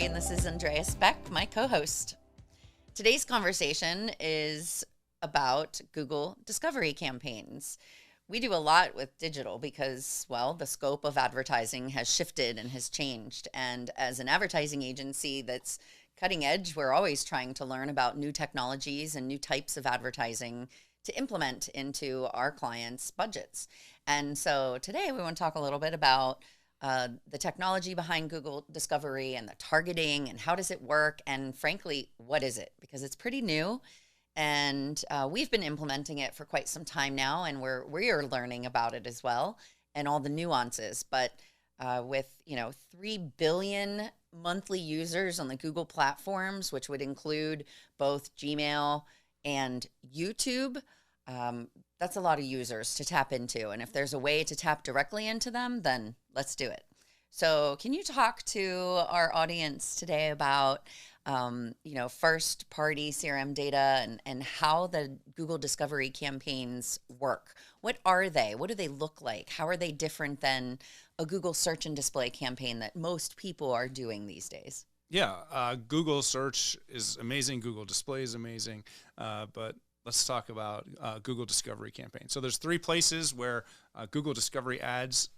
Querry, and this is Andreas Beck, my co-host. Today's conversation is about Google discovery campaigns. We do a lot with digital because, well, the scope of advertising has shifted and has changed. And as an advertising agency that's cutting edge, we're always trying to learn about new technologies and new types of advertising to implement into our clients' budgets. And so today we want to talk a little bit about the technology behind Google Discovery and the targeting and how does it work, and frankly, what is it? Because it's pretty new, and we've been implementing it for quite some time now, and we're learning about it as well and all the nuances. But with 3 billion monthly users on the Google platforms, which would include both Gmail and YouTube, that's a lot of users to tap into. And if there's a way to tap directly into them, then let's do it. So can you talk to our audience today about, first party CRM data and how the Google Discovery campaigns work? What are they? What do they look like? How are they different than a Google search and display campaign that most people are doing these days? Yeah, Google search is amazing. Google display is amazing. But let's talk about Google Discovery campaign. So there's 3 places where Google Discovery ads,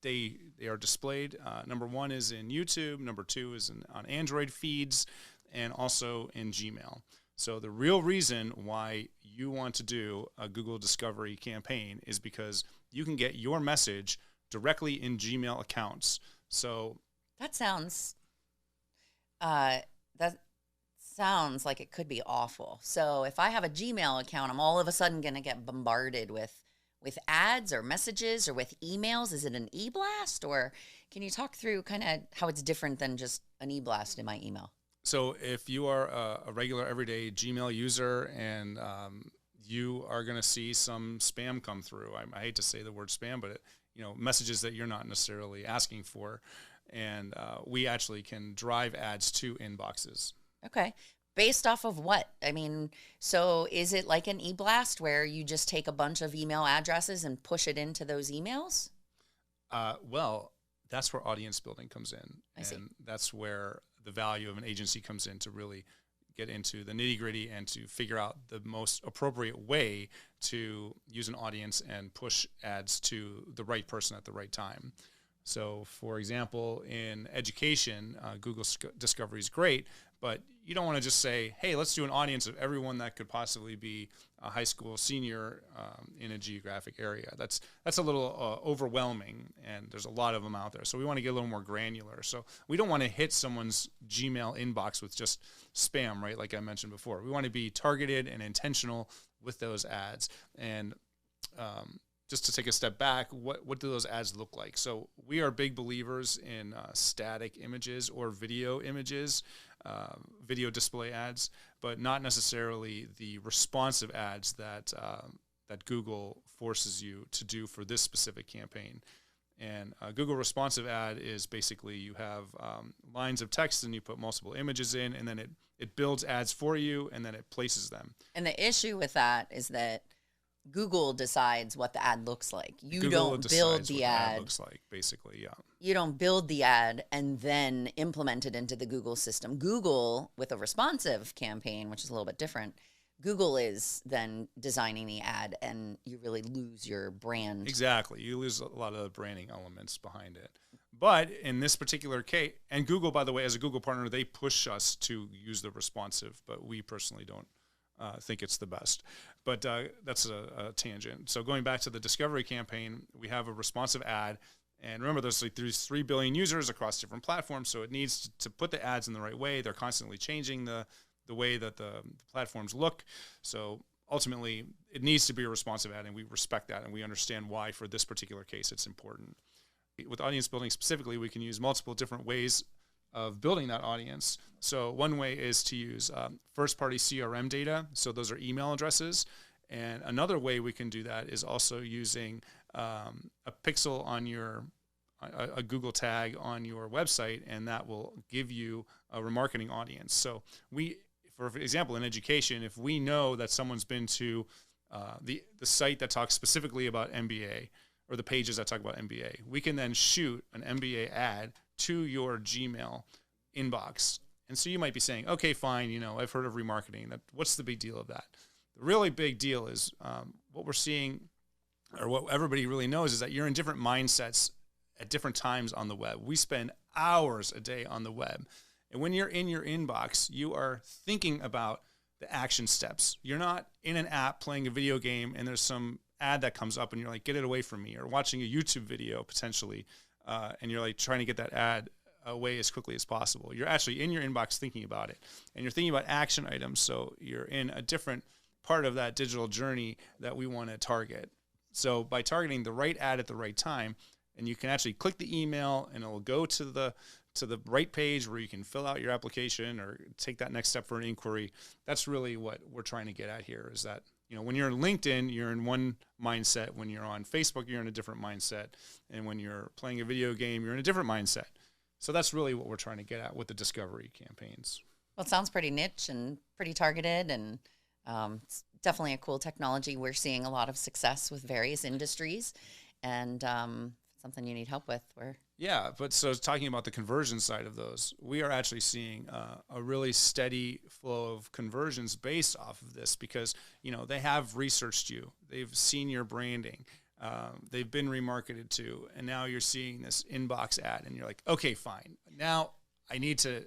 they are displayed. Number 1 is in YouTube. Number 2 is on Android feeds, and also in Gmail. So the real reason why you want to do a Google Discovery campaign is because you can get your message directly in Gmail accounts. So that sounds like it could be awful. So if I have a Gmail account, I'm all of a sudden going to get bombarded with ads or messages or with emails. Is it an e-blast, or can you talk through kind of how it's different than just an e-blast in my email? So if you are a regular everyday Gmail user and you are going to see some spam come through, I hate to say the word spam, but messages that you're not necessarily asking for, and we actually can drive ads to inboxes. Okay. Based off of what? I mean, so is it like an e-blast where you just take a bunch of email addresses and push it into those emails? Well, that's where audience building comes in. I see. And that's where the value of an agency comes in to really get into the nitty-gritty and to figure out the most appropriate way to use an audience and push ads to the right person at the right time. So, for example, in education, Google Discovery is great, but you don't want to just say, hey, let's do an audience of everyone that could possibly be a high school senior in a geographic area. That's a little overwhelming, and there's a lot of them out there. So we want to get a little more granular. So we don't want to hit someone's Gmail inbox with just spam, right, like I mentioned before. We want to be targeted and intentional with those ads. And just to take a step back, what do those ads look like? So we are big believers in static images or video images, video display ads, but not necessarily the responsive ads that Google forces you to do for this specific campaign. And a Google responsive ad is basically you have lines of text and you put multiple images in, and then it builds ads for you, and then it places them. And the issue with that is that Google decides what the ad looks like. You Google don't build the ad. Looks like, basically, yeah. You don't build the ad and then implement it into the Google system. Google, with a responsive campaign, which is a little bit different, Google is then designing the ad, and you really lose your brand. Exactly. You lose a lot of the branding elements behind it. But in this particular case, and Google, by the way, as a Google partner, they push us to use the responsive, but we personally don't think it's the best. But that's a tangent. So going back to the discovery campaign, we have a responsive ad. And remember, there's 3 billion users across different platforms, so it needs to put the ads in the right way. They're constantly changing the way that the platforms look. So ultimately, it needs to be a responsive ad, and we respect that, and we understand why for this particular case it's important. With audience building specifically, we can use multiple different ways of building that audience. So one way is to use first-party CRM data. So those are email addresses. And another way we can do that is also using a pixel on a Google tag on your website, and that will give you a remarketing audience. So for example, in education, if we know that someone's been to the site that talks specifically about MBA, or the pages that talk about MBA, we can then shoot an MBA ad to your Gmail inbox. And so you might be saying, okay, fine, I've heard of remarketing. What's the big deal of that? The really big deal is what we're seeing, or what everybody really knows, is that you're in different mindsets at different times on the web. We spend hours a day on the web. And when you're in your inbox, you are thinking about the action steps. You're not in an app playing a video game and there's some ad that comes up and you're like, get it away from me, or watching a YouTube video potentially, and you're like trying to get that ad away as quickly as possible. You're actually in your inbox thinking about it, and you're thinking about action items. So you're in a different part of that digital journey that we want to target. So by targeting the right ad at the right time, and you can actually click the email and it'll go to the right page where you can fill out your application or take that next step for an inquiry. That's really what we're trying to get at here, is that, when you're in LinkedIn, you're in one mindset. When you're on Facebook, you're in a different mindset. And when you're playing a video game, you're in a different mindset. So that's really what we're trying to get at with the discovery campaigns. Well, it sounds pretty niche and pretty targeted, and it's definitely a cool technology. We're seeing a lot of success with various industries, and something you need help with. Yeah, but so talking about the conversion side of those, we are actually seeing a really steady flow of conversions based off of this, because they have researched you, they've seen your branding. They've been remarketed to, and now you're seeing this inbox ad, and you're like, okay, fine. Now I need to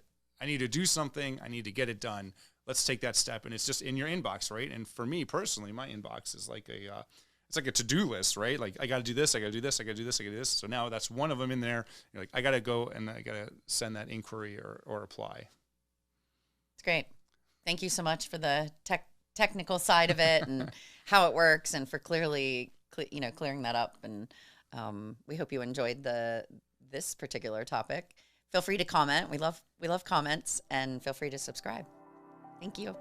do something. I need to get it done. Let's take that step, and it's just in your inbox, right? And for me personally, my inbox is like it's like a to-do list, right? Like, I got to do this, I got to do this, I got to do this, I got to do this. So now that's one of them in there. You're like, I got to go and I got to send that inquiry or apply. It's great. Thank you so much for the technical side of it and how it works, and for clearing that up. And we hope you enjoyed this particular topic. Feel free to comment. We love comments, and feel free to subscribe. Thank you.